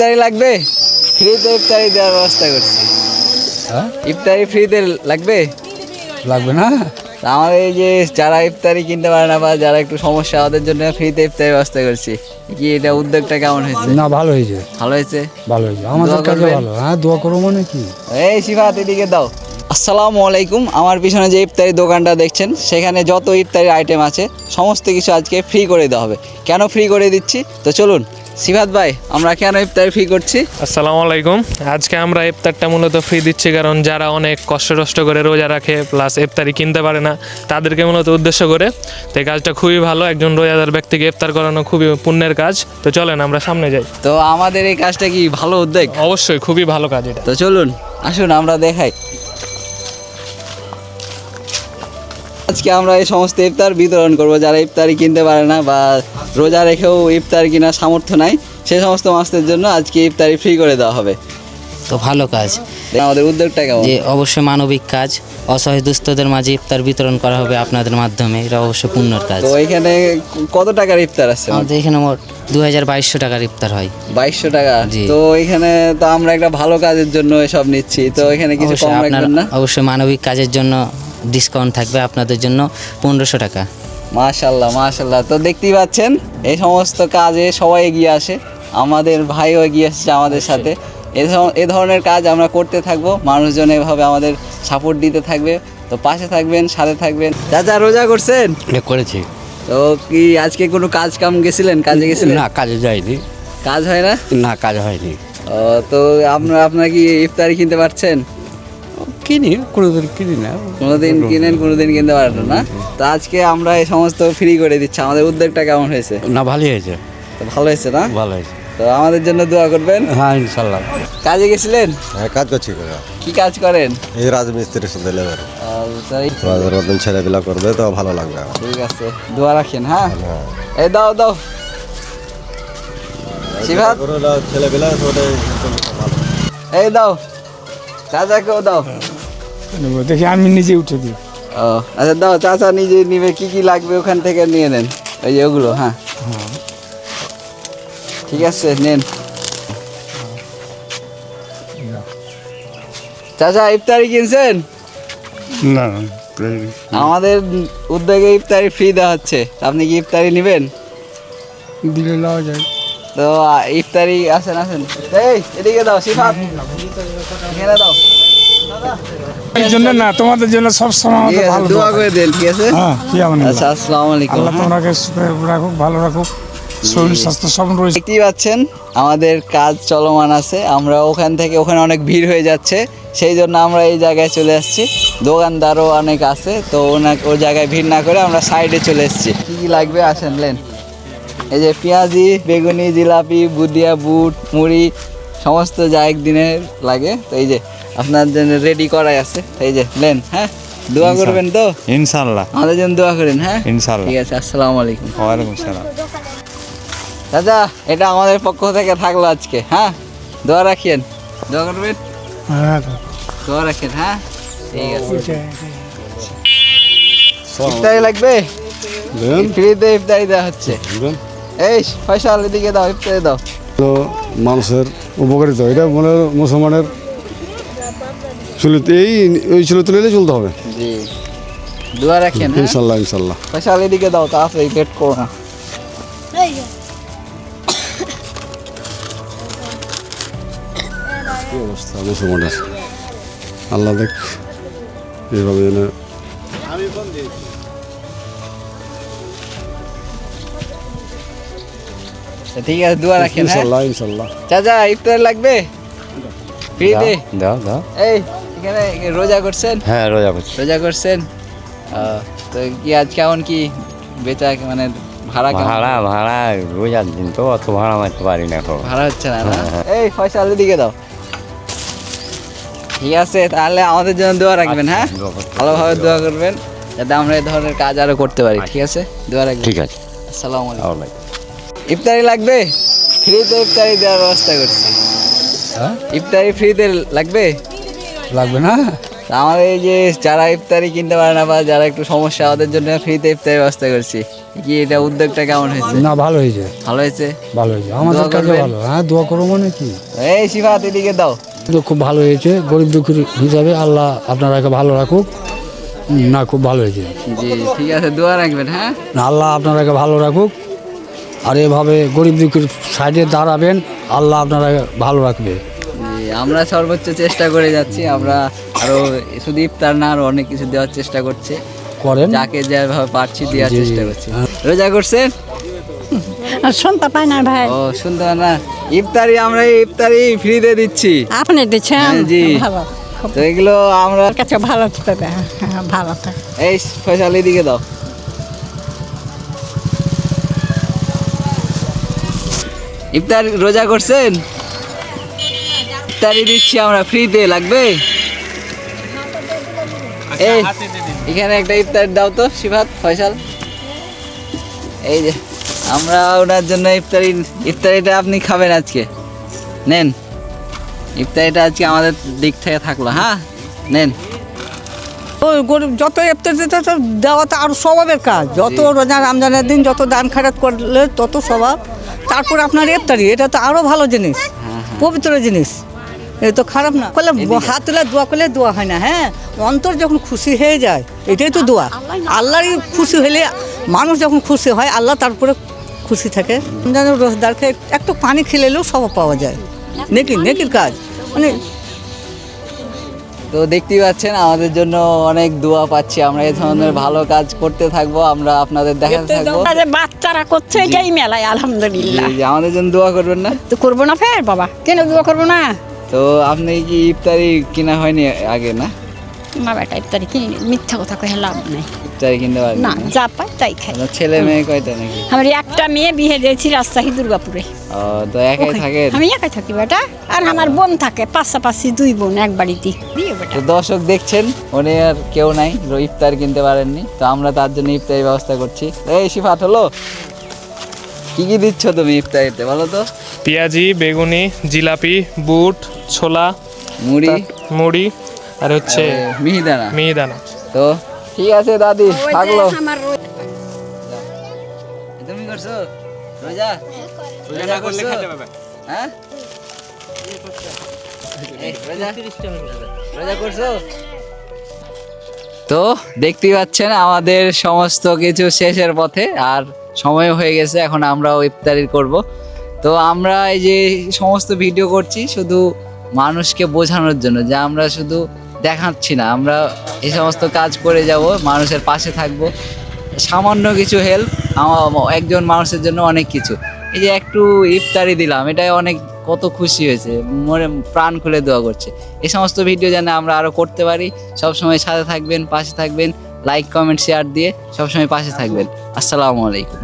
ইফতারি লাগবে? ফ্রিতে ইফতারি দেওয়ার ব্যবস্থা করছি। হ্যাঁ ইফতারি ফ্রিতে লাগবে? লাগবে না। আমার এই যে যারা ইফতারি কিনতে পারে না বা যারা একটু সমস্যা, ওদের জন্য ফ্রিতে ইফতারি ব্যবস্থা করছি। কি এটা উদ্যোগটা কেমন হয়েছে? না ভালো হয়েছে, ভালো হয়েছে। ভালো হয়েছে, আমাদের দোয়া কাছে করবেন? ভালো। হ্যাঁ দোয়া করবো মানে কি। এই সিফাত এদিকে দাও। আসসালামু আলাইকুম। আমার পিছনে যে ইফতারি দোকানটা দেখছেন, সেখানে যত ইফতারির আইটেম আছে সমস্ত কিছু আজকে ফ্রি করে দেওয়া হবে। কেন ফ্রি করে দিচ্ছি তো চলুন। সিফাত ভাই, আমরা কেন ইফতারি ফ্রি করছি? আসসালামু আলাইকুম। আজকে আমরা ইফতারটা মূলত ফ্রি দিচ্ছি কারণ যারা অনেক কষ্ট করে রোজা রাখে প্লাস ইফতারি কিনতে পারে না, তাদেরকে মূলত উদ্দেশ্য করে। তো এই কাজটা খুবই ভালো, একজন রোজাদার ব্যক্তিকে ইফতার করানো খুবই পুণ্যের কাজ। তো চলেন আমরা সামনে যাই। তো আমাদের এই কাজটা কি ভালো উদ্যোগ? অবশ্যই খুবই ভালো কাজ এটা। তো চলুন, আসুন আমরা দেখাই। আজকে আমরা এই সমস্ত ইফতার বিতরণ করব যারা ইফতারি কিনতে পারে না বা রোজা রেখেও ইফতার কেনার সামর্থ্য নাই, সেই সমস্ত মানুষদের জন্য আজকে ইফতারি ফ্রি করে দেওয়া হবে। তো ভালো কাজ, আমাদের উদ্যোগটা কেমন? যে অবশ্যই মানবিক কাজ। অসহায় দুস্থদের মাঝে ইফতার বিতরণ করা হবে আপনাদের মাধ্যমে, এটা অবশ্যই পুণ্যর কাজ। তো এখানে কত টাকার ইফতার আছে? আমাদের এখানে মোট 2200 টাকার ইফতার হয়। 2200 টাকা। জি। তো এখানে তো আমরা একটা ভালো কাজের জন্য এসব নিচ্ছি, তো এখানে কিছু কম অবশ্যই রাখবেন না? অবশ্যই মানবিক কাজের জন্য ডিসকাউন্ট থাকবে আপনাদের জন্য 1500 টাকা। মাশাল্লাহ মাশাল্লাহ। তো দেখতেই পাচ্ছেন এই সমস্ত কাজে সবাই এগিয়ে আসে, আমাদের ভাইও এগিয়ে আসছে আমাদের সাথে। এ ধরনের কাজ আমরা করতে থাকবো, মানুষজন এভাবে আমাদের সাপোর্ট দিতে থাকবে। তো পাশে থাকবেন, সাথে থাকবেন। চাচা রোজা করছেন? করেছি তো কি আজকে কোনো কাজ কাম গেছিলেন? কাজে গেছিলেন? না, কাজে যায়নি। কাজ হয় না? না, কাজ হয়নি। তো আপনারা কি ইফতারি কিনতে পারছেন? কিনি, কোনোদিন কিনি না। কোনোদিন কিনেন, কোনোদিন কিনতে পারেন না। তো আজকে আমরা এই সমস্ত ফ্রি করে দিচ্ছি। আমাদের উদ্যোগটা কেমন হয়েছে? না, ভালোই হয়েছে, তো ভালো হয়েছে না? ভালো হয়েছে। তো আমাদের জন্য দোয়া করবেন। হ্যাঁ ইনশাল্লাহ। কাজে গেছিলেন? হ্যাঁ, কাজ করছি কাকা। কি কাজ করেন? এই রাজমিস্ত্রির সাথে লেবার তাই রাজের মতন ছেলেপিলা করবে তো ভালো লাগবে আমার। ঠিক আছে, দোয়া রাখেন। হ্যাঁ, এই দাও দাও সিফাত, ছেলেপিলা এই দাও চাচাকেও দাও। দেখি আমি নিজে উঠে দিই। ও আচ্ছা, দাও। চাচা নিজে নিবে, কি কি লাগবে ওখান থেকে নিয়ে নেন, ওই যে ওগুলো। হ্যাঁ ঠিক আছে, নেন। চাচা ইফতারি কিনছেন? না, আমাদের উদ্যোগে ইফতারি ফ্রি দেওয়া হচ্ছে, আপনি কি ইফতারি নেবেন? দিলে নেওয়া যায়। তো ইফতারি আসেন আসেন, এই এদিকে দাও সিফাত, এখানে দাও। এই জন্য না, তোমাদের জন্য সবসময় ঠিক আমাদের আছে, ভালো দোয়া করে দেন। ঠিক আছে, হ্যাঁ কি আমাদের আচ্ছা, আসসালামু আলাইকুম। আল্লাহ তোমাকে সুখে রাখুক, ভালো রাখুক, শরীর স্বাস্থ্য সব রয়েছে। দেখতেই পাচ্ছেন আমাদের কাজ চলমান আছে। আমরা ওখানে অনেক ভিড় হয়ে যাচ্ছে, সেই জন্য আমরা এই জায়গায় চলে আসছি। দোকানদারও অনেক আছে, তো ওই জায়গায় ভিড় না করে আমরা সাইডে চলে এসেছি। কী কী লাগবে আসেন নেন। এই যে পেঁয়াজি, বেগুনি, জিলাপি, বুদিয়া, বুট, মুড়ি সমস্ত যা একদিনের লাগে, তো এই যে আপনার জন্য রেডি করাই আছে। তো এই যে নেন। হ্যাঁ, দোয়া করবেন তো? ইনশাল্লাহ, আমাদের জন্য দোয়া করেন। হ্যাঁ ইনশাল্লাহ। ঠিক আছে, আসসালামু আলাইকুম। ওয়ালাইকুম সালাম। দাদা, এটা আমাদের পক্ষ থেকে থাকলো আজকে। হ্যাঁ, দোয়া রাখেন, দোয়া করবেন, দোয়া রাখেন। হ্যাঁ ঠিক আছে। ইফতারি লাগবে? ফ্রিতে ইফতারি দেওয়া হচ্ছে। এই ফয়সাল এদিকে দাও, ইফতারি দাও। মানুষের উপকারিতা, এটা মানে মুসলমানের চুলিতে এই চুলি তুলে চলতে হবে। জি, দোয়া রাখেন। হ্যাঁ ইনশাল্লাহ ইনশাল্লাহ। ফয়সাল এদিকে দাও, তাড়াতাড়ি পেট করো না। কি অবস্থা মুসলমানের, আল্লাহ দেখ এইভাবে যেন। ঠিক আছে, দোয়া রাখেন। হ্যাঁ ইনশাল্লাহ ইনশাল্লাহ। চাচা ইফতারি লাগবে ফ্রিতে? দাও দাও। এই এখানে রোজা করছেন? হ্যাঁ, রোজা করছি। রোজা করছেন। তো কি আজ কেমন কি বেচা, মানে ভাড়া কেমন? ভাড়া রোজার দিন তো অত ভাড়া মারতে পারি না এখন। ভাড়া হচ্ছে না না? এই ফয়সাল দিকে দাও। ঠিক আছে, তাহলে আমাদের জন্য দোয়া রাখবেন। হ্যাঁ, ভালোভাবে দোয়া করবেন যাতে আমরা এই ধরনের কাজ আরো করতে পারি। ঠিক আছে, দোয়া রাখবেন। ঠিক আছে। আসসালামু আলাইকুম। ওয়ালাইকুম। ইফতারি লাগবে? ফ্রিতে ইফতারি দেওয়ার ব্যবস্থা করছি। হ্যাঁ ইফতারি ফ্রিতে লাগবে? লাগবে না। আমার এই যে যারা ইফতারি কিনতে পারে না বা যারা একটু সমস্যা, ওদের জন্য ফ্রিতে ইফতারি ব্যবস্থা করছি। কি এটা উদ্যোগটা কেমন হয়েছে? না ভালো হয়েছে, ভালো হয়েছে। ভালো হয়েছে, আমাদের দোয়া কাছে করবেন? ভালো। হ্যাঁ, দোয়া করবো মানে কি, এই শিফাত এদিকে দাও। তো খুব ভালো হয়েছে, গরিব দুঃখীর হিসাবে আল্লাহ আপনারাকে ভালো রাখুক। না, খুব ভালো হয়েছে। জি ঠিক আছে, দোয়া রাখবেন। হ্যাঁ, না, আল্লাহ আপনারাকে ভালো রাখুক, আর এভাবে গরিব দুঃখীর সাইডে দাঁড়াবেন, আল্লাহ আপনারা ভালো রাখবে। জি, আমরা সর্বোচ্চ চেষ্টা করে যাচ্ছি। আমরা আরো শুধু ইফতার না, আরো অনেক কিছু দেওয়ার চেষ্টা করছি, করেন যাকে যেভাবে পারছি দেওয়ার জি। চেষ্টা করছি। রোজা করছেন? শুনতে পাই না ভাই। ও শুনতে পান না? ইফতারি আমরা ইফতারি ফ্রিতে দিচ্ছি। আপনি দিচ্ছেন? হ্যাঁ, জি। ভালো, তো এগুলো আমরা আমার কাছে ভালো থাকবে। হ্যাঁ, ভালো থাকে। এই ফয়সাল এদিকে দাও। ইফতার রোজা করছেন? ইফতারি দিচ্ছি আমরা ফ্রিতে, লাগবে? এই এখানে একটা ইফতার দাও তো শিফাত, ফয়সাল। এই যে আমরা ওনার জন্য ইফতারিটা আপনি খাবেন আজকে, নেন। ইফতারিটা আজকে আমাদের দিক থেকে থাকলো। হ্যাঁ, নেন। ওই গরিব যত ইফতার দিতে তো দেওয়া তো আরো স্বভাবের কাজ। যত রোজা রমজানের দিন যত দান খারাপ করলে তত স্বভাব। তারপর আপনার ইফতারি, এটা তো আরো ভালো জিনিস, পবিত্র জিনিস। এটা তো খারাপ না করলে হাত তুলে দোয়া করলে দোয়া হয় না। হ্যাঁ, অন্তর যখন খুশি হয়ে যায় এটাই তো দোয়া। আল্লাহরই খুশি হলে, মানুষ যখন খুশি হয় আল্লাহ তারপরে খুশি থাকে। রমজানের রোজদারকে একটু পানি খেলেলেও স্বভাব পাওয়া যায়। নেকির কাজ মানে। তো দেখতেই পাচ্ছেন আমাদের জন্য অনেক দোয়া পাচ্ছি আমরা। এই ধরনের ভালো কাজ করতে থাকবো, আমরা আপনাদের দেখাতে থাকবো। যে বাচ্চারা করছে এটাই মেলায় আলহামদুলিল্লাহ। জি, আমাদের জন্য দোয়া করবেন না? তো করবো না ফের বাবা, কেন দোয়া করবো না? তো আপনি কি ইফতারি কিনা হয়নি আগে? না না বেটা, ইফতারি কিনি মিথ্যা কথা কয়ে লাভ নাই। ইফতারি কিনতে পারেন না, যা পাই তাই খাই। আপনার ছেলে মেয়ে কয়টা নাকি? আমার একটা মেয়ে বিয়ে দিয়েছি রাজশাহী দুর্গাপুরে। ও, তো একাই ওখানে। থাকেন? আমি একাই থাকি বেটা, আর আমার বোন থাকে পাশাপাশি, 2 বোন এক বাড়িতে। বিয়ে বেটা। তো দর্শক দেখছেন, উনি আর কেউ নাই, ইফতার কিনতে পারেননি, তো আমরা তার জন্য ইফতারি ব্যবস্থা করছি। এই শিফাত হলো, কি কি দিচ্ছ তুমি ইফতারিতে বলো তো? পেঁয়াজি, বেগুনি, জিলাপি, বুট, ছোলা, মুড়ি, মুড়ি, আর হচ্ছে মিহিদানা। মিহিদানা। তো ঠিক আছে দাদি, থাকলো। তুমি করছো রোজা? রোজা করছো? হ্যাঁ, এই, রোজা করছো? তো দেখতেই পাচ্ছেন আমাদের সমস্ত কিছু শেষের পথে, আর সময় হয়ে গেছে, এখন আমরাও ইফতারি করব। তো আমরা এই যে সমস্ত ভিডিও করছি শুধু মানুষকে বোঝানোর জন্য, যে আমরা শুধু দেখাচ্ছি না, আমরা এই সমস্ত কাজ করে যাব, মানুষের পাশে থাকব। সামান্য কিছু হেল্প একজন মানুষের জন্য অনেক কিছু। এই যে একটু ইফতারি দিলাম, এটাই অনেক, কত খুশি হয়েছে, মনে প্রাণ খুলে দোয়া করছে। এই সমস্ত ভিডিও যেন আমরা আরও করতে পারি। সবসময় সাথে থাকবেন, পাশে থাকবেন, লাইক কমেন্ট শেয়ার দিয়ে সবসময় পাশে থাকবেন। আসসালামু আলাইকুম।